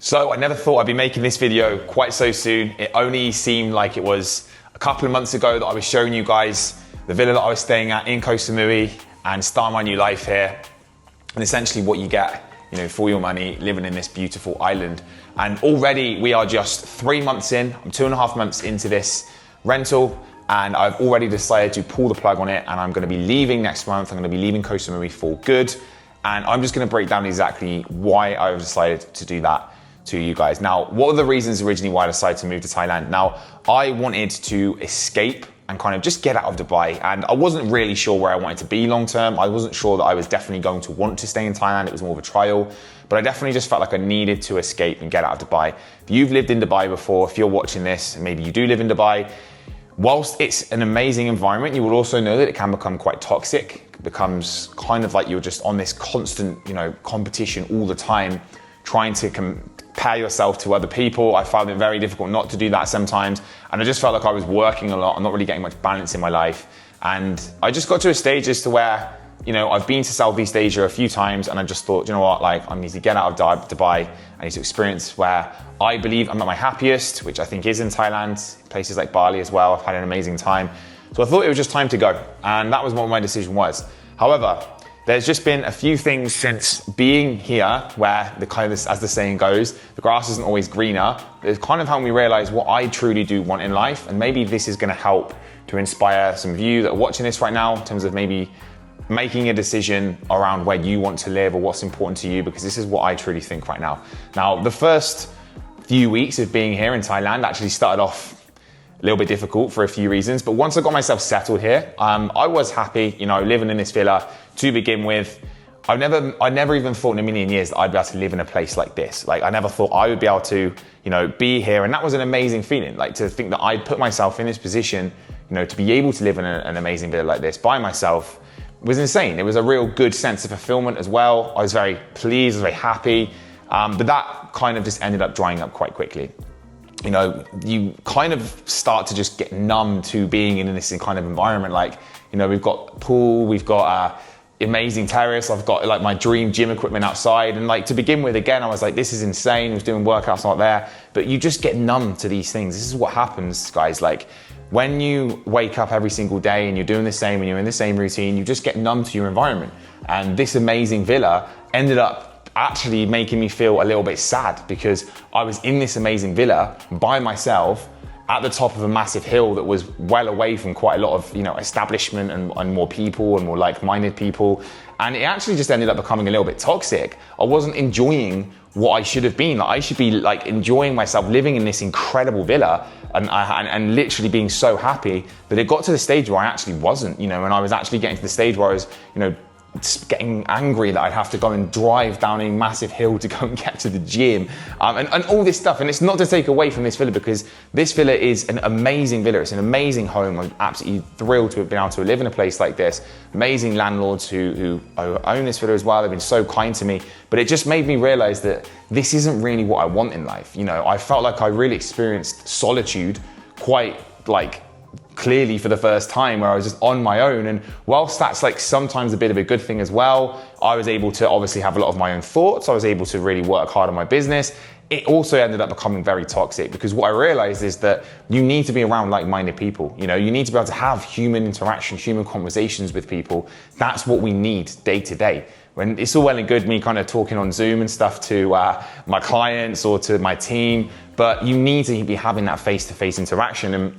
So I never thought I'd be making this video quite so soon. It only seemed like it was a couple of months ago that I was showing you guys the villa that I was staying at in Koh Samui and starting my new life here. And essentially what you get, for your money, living in this beautiful island. And already we are just 3 months in. I'm 2.5 months into this rental, and I've already decided to pull the plug on it, and I'm gonna be leaving next month. I'm gonna be leaving Koh Samui for good. And I'm just gonna break down exactly why I've decided to do that to you guys. Now, what are the reasons originally why I decided to move to Thailand? Now, I wanted to escape and kind of just get out of Dubai. And I wasn't really sure where I wanted to be long term. I wasn't sure that I was definitely going to want to stay in Thailand. It was more of a trial, but I definitely just felt like I needed to escape and get out of Dubai. If you've lived in Dubai before, if you're watching this, and maybe you do live in Dubai, whilst it's an amazing environment, you will also know that it can become quite toxic. It becomes kind of like you're just on this constant, competition all the time, trying to compare yourself to other people. I found it very difficult not to do that sometimes. And I just felt like I was working a lot and not really getting much balance in my life. And I just got to a stage as to where, I've been to Southeast Asia a few times, and I just thought, I need to get out of Dubai. I need to experience where I believe I'm at my happiest, which I think is in Thailand, places like Bali as well. I've had an amazing time. So I thought it was just time to go. And that was what my decision was. However, there's just been a few things since being here where as the saying goes, the grass isn't always greener. It's kind of helped me realize what I truly do want in life. And maybe this is gonna help to inspire some of you that are watching this right now in terms of maybe making a decision around where you want to live or what's important to you, because this is what I truly think right now. Now, the first few weeks of being here in Thailand actually started off a little bit difficult for a few reasons, but once I got myself settled here, I was happy, living in this villa to begin with. I never even thought in a million years that I'd be able to live in a place like this. Like, I never thought I would be able to, be here, and that was an amazing feeling. Like, to think that I'd put myself in this position, to be able to live in an amazing villa like this by myself was insane. It was a real good sense of fulfillment as well. I was very pleased, I was very happy, but that kind of just ended up drying up quite quickly. You kind of start to just get numb to being in this kind of environment. Like, we've got a pool, we've got amazing terrace, I've got like my dream gym equipment outside. And like, to begin with, again, I was like, this is insane. I was doing workouts out there, but you just get numb to these things. This is what happens, guys. Like, when you wake up every single day and you're doing the same and you're in the same routine, you just get numb to your environment. And this amazing villa ended up actually making me feel a little bit sad, because I was in this amazing villa by myself at the top of a massive hill that was well away from quite a lot of establishment and more people and more like-minded people, and it actually just ended up becoming a little bit toxic. I wasn't enjoying what I should have been. Like, I should be like enjoying myself living in this incredible villa and literally being so happy, but it got to the stage where I actually wasn't, and I was actually getting to the stage where I was getting angry that I'd have to go and drive down a massive hill to go and get to the gym, and all this stuff. And it's not to take away from this villa, because this villa is an amazing villa. It's an amazing home. I'm absolutely thrilled to have been able to live in a place like this. Amazing landlords who own this villa as well. They've been so kind to me, but it just made me realize that this isn't really what I want in life. I felt like I really experienced solitude quite clearly for the first time, where I was just on my own. And whilst that's sometimes a bit of a good thing as well, I was able to obviously have a lot of my own thoughts. I was able to really work hard on my business. It also ended up becoming very toxic, because what I realized is that you need to be around like-minded people. You need to be able to have human interaction, human conversations with people. That's what we need day to day. When it's all well and good me kind of talking on Zoom and stuff to my clients or to my team, but you need to be having that face-to-face interaction. And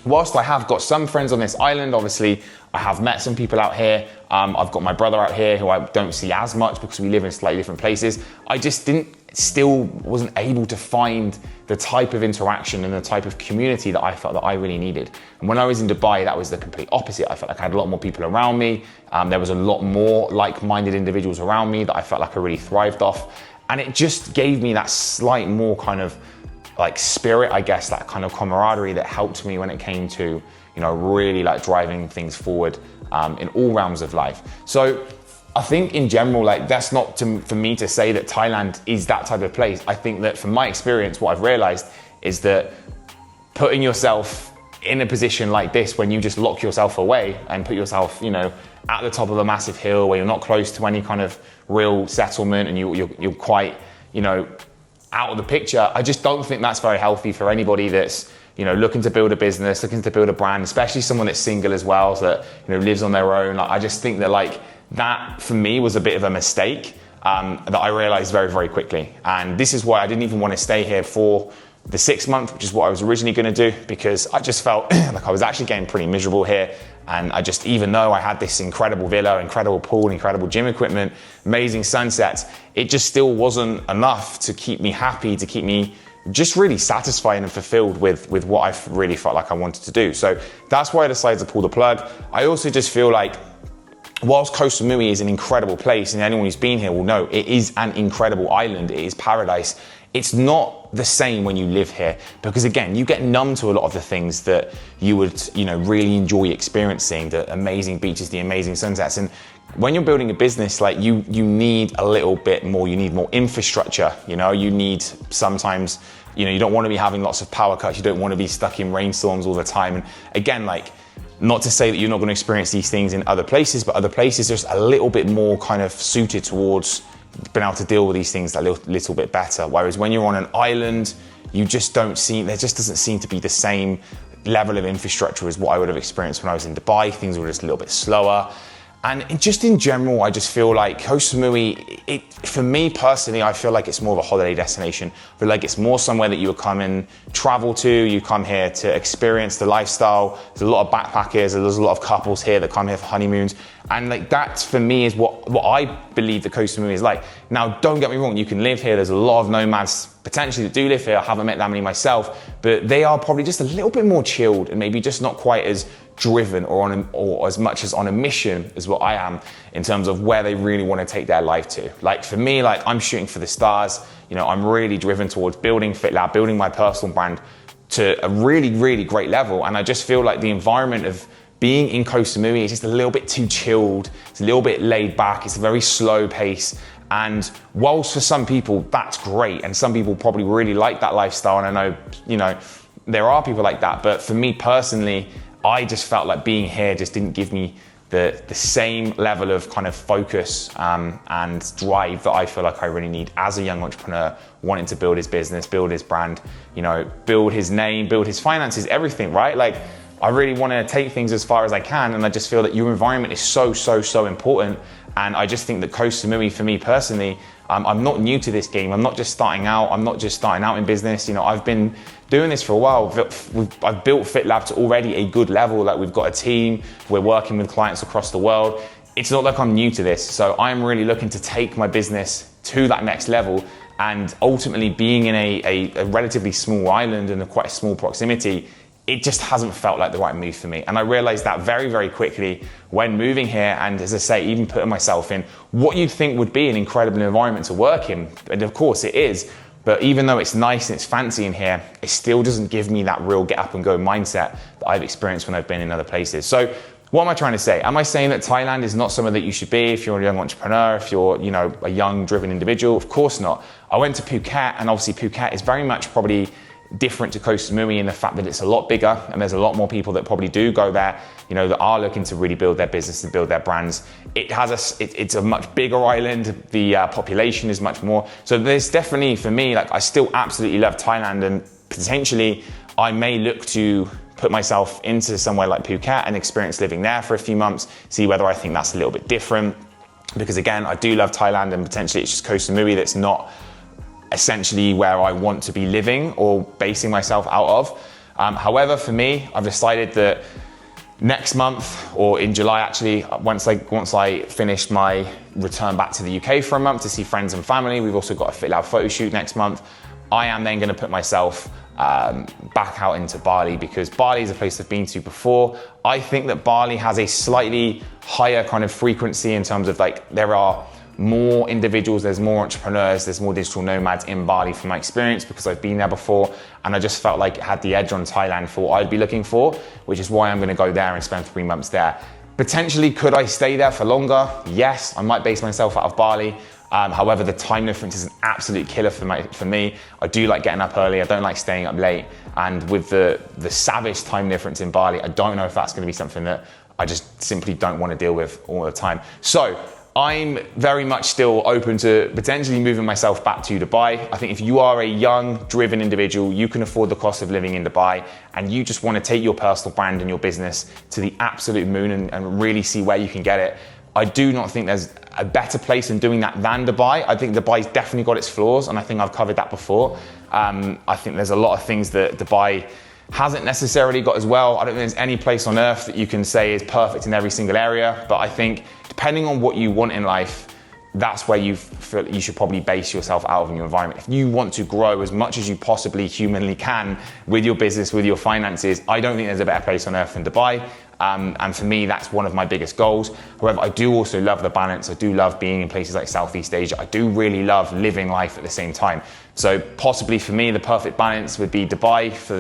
whilst I have got some friends on this island, obviously I have met some people out here. I've got my brother out here who I don't see as much because we live in slightly different places. I just wasn't able to find the type of interaction and the type of community that I felt that I really needed. And when I was in Dubai, that was the complete opposite. I felt like I had a lot more people around me. There was a lot more like-minded individuals around me that I felt like I really thrived off. And it just gave me that slight more kind of spirit, I guess, that kind of camaraderie that helped me when it came to, really driving things forward in all realms of life. So I think in general, that's not for me to say that Thailand is that type of place. I think that from my experience, what I've realized is that putting yourself in a position like this, when you just lock yourself away and put yourself, at the top of a massive hill where you're not close to any kind of real settlement, and you're quite, out of the picture. I just don't think that's very healthy for anybody that's, you know, looking to build a business, looking to build a brand, especially someone that's single as well, so that, you know, lives on their own. Like, I just think that, like, that for me was a bit of a mistake that I realized very, very quickly. And this is why I didn't even want to stay here for the 6 month, which is what I was originally going to do, because I just felt like I was actually getting pretty miserable here. And I just, even though I had this incredible villa, incredible pool, incredible gym equipment, amazing sunsets, it just still wasn't enough to keep me happy, to keep me just really satisfied and fulfilled with what I really felt like I wanted to do. So that's why I decided to pull the plug. I also just feel like, whilst Koh Samui is an incredible place, and anyone who's been here will know, it is an incredible island, it is paradise. It's not the same when you live here, because again, you get numb to a lot of the things that you would, you know, really enjoy experiencing, the amazing beaches, the amazing sunsets. And when you're building a business, like you need a little bit more, you need more infrastructure, you know, you need sometimes, you know, you don't want to be having lots of power cuts, you don't want to be stuck in rainstorms all the time. And again, like, not to say that you're not going to experience these things in other places, but other places are just a little bit more kind of suited towards being able to deal with these things a little bit better. Whereas when you're on an island, you just don't see, there just doesn't seem to be the same level of infrastructure as what I would have experienced when I was in Dubai. Things were just a little bit slower. And just in general, I just feel like Koh Samui, for me personally, I feel like it's more of a holiday destination. I feel like it's more somewhere that you would come and travel to. You come here to experience the lifestyle. There's a lot of backpackers, there's a lot of couples here that come here for honeymoons. And like that for me is what I believe that Koh Samui is like. Now, don't get me wrong, you can live here. There's a lot of nomads potentially that do live here. I haven't met that many myself, but they are probably just a little bit more chilled and maybe just not quite as driven or as much as on a mission as what I am in terms of where they really want to take their life to. Like for me, like I'm shooting for the stars. You know, I'm really driven towards building FitLab, building my personal brand to a really, really great level. And I just feel like the environment of being in Koh Samui is just a little bit too chilled. It's a little bit laid back. It's a very slow pace. And whilst for some people that's great, and some people probably really like that lifestyle, and I know, you know, there are people like that, but for me personally, I just felt like being here just didn't give me the same level of kind of focus and drive that I feel like I really need as a young entrepreneur wanting to build his business, build his brand, you know, build his name, build his finances, everything, right? Like I really want to take things as far as I can, and I just feel that your environment is so important. And I just think that Koh Samui, for me personally, I'm not new to this game. I'm not just starting out. I'm not just starting out in business. You know, I've been doing this for a while. I've built FitLab to already a good level. Like we've got a team. We're working with clients across the world. It's not like I'm new to this. So I'm really looking to take my business to that next level. And ultimately being in a relatively small island and a quite small proximity, it just hasn't felt like the right move for me. And I realized that very, very quickly when moving here, and as I say, even putting myself in what you'd think would be an incredible environment to work in. And of course it is, but even though it's nice and it's fancy in here, it still doesn't give me that real get up and go mindset that I've experienced when I've been in other places. So what am I trying to say? Am I saying that Thailand is not somewhere that you should be if you're a young entrepreneur, if you're, you know, a young driven individual? Of course not. I went to Phuket, and obviously Phuket is very much probably different to Koh Samui in the fact that it's a lot bigger, and there's a lot more people that probably do go there, you know, that are looking to really build their business and build their brands. It's a much bigger island. The population is much more. So there's definitely, for me, like I still absolutely love Thailand, and potentially I may look to put myself into somewhere like Phuket and experience living there for a few months, see whether I think that's a little bit different. Because again, I do love Thailand, and potentially it's just Koh Samui that's not essentially where I want to be living or basing myself out of. However, for me, I've decided that next month, or in July actually, once I finish my return back to the UK for a month to see friends and family, we've also got a FitLab photo shoot next month. I am then going to put myself back out into Bali, because Bali is a place I've been to before. I think that Bali has a slightly higher kind of frequency in terms of like there are more individuals, there's more entrepreneurs, there's more digital nomads in Bali from my experience, because I've been there before, and I just felt like it had the edge on Thailand for what I'd be looking for, which is why I'm going to go there and spend 3 months there. Potentially, could I stay there for longer? Yes, I might base myself out of Bali. However, the time difference is an absolute killer for me. I do like getting up early. I don't like staying up late. And with the savage time difference in Bali, I don't know if that's going to be something that I just simply don't want to deal with all the time. So I'm very much still open to potentially moving myself back to Dubai. I think if you are a young, driven individual, you can afford the cost of living in Dubai, and you just want to take your personal brand and your business to the absolute moon and really see where you can get it. I do not think there's a better place in doing that than Dubai. I think Dubai's definitely got its flaws, and I think I've covered that before. I think there's a lot of things that Dubai hasn't necessarily got as well. I don't think there's any place on earth that you can say is perfect in every single area, but I think depending on what you want in life, that's where you feel you should probably base yourself out of in your environment. If you want to grow as much as you possibly humanly can with your business, with your finances, I don't think there's a better place on earth than Dubai. And for me, that's one of my biggest goals. However, I do also love the balance. I do love being in places like Southeast Asia. I do really love living life at the same time. So possibly for me, the perfect balance would be Dubai for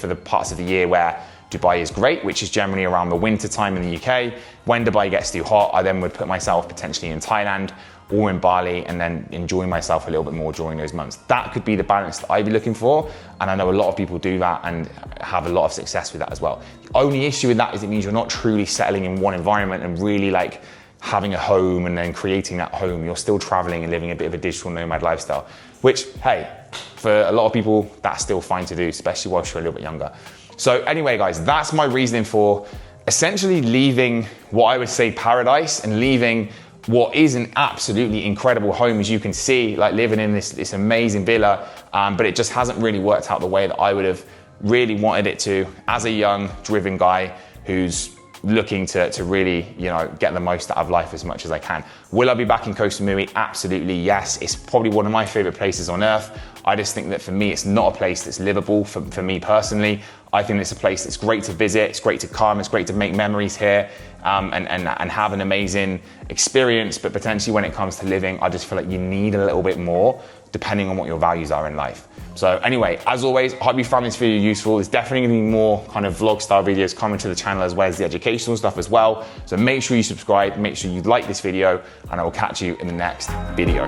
the parts of the year where Dubai is great, which is generally around the winter time in the UK. When Dubai gets too hot, I then would put myself potentially in Thailand or in Bali, and then enjoy myself a little bit more during those months. That could be the balance that I'd be looking for, and I know a lot of people do that and have a lot of success with that as well. The only issue with that is it means you're not truly settling in one environment and really like having a home and then creating that home. You're still traveling and living a bit of a digital nomad lifestyle, which, hey, for a lot of people, that's still fine to do, especially whilst you're a little bit younger. So anyway, guys, that's my reasoning for essentially leaving what I would say paradise and leaving what is an absolutely incredible home, as you can see, like living in this amazing villa, but it just hasn't really worked out the way that I would have really wanted it to as a young, driven guy who's looking to really, get the most out of life as much as I can. Will I be back in Koh Samui? Absolutely, yes. It's probably one of my favorite places on earth. I just think that for me, it's not a place that's livable for me personally. I think it's a place that's great to visit, it's great to come, it's great to make memories here, and have an amazing experience, but potentially when it comes to living, I just feel like you need a little bit more depending on what your values are in life. So anyway, as always, I hope you found this video useful. There's definitely gonna be more kind of vlog style videos coming to the channel, as well as the educational stuff as well. So make sure you subscribe, make sure you like this video, and I will catch you in the next video.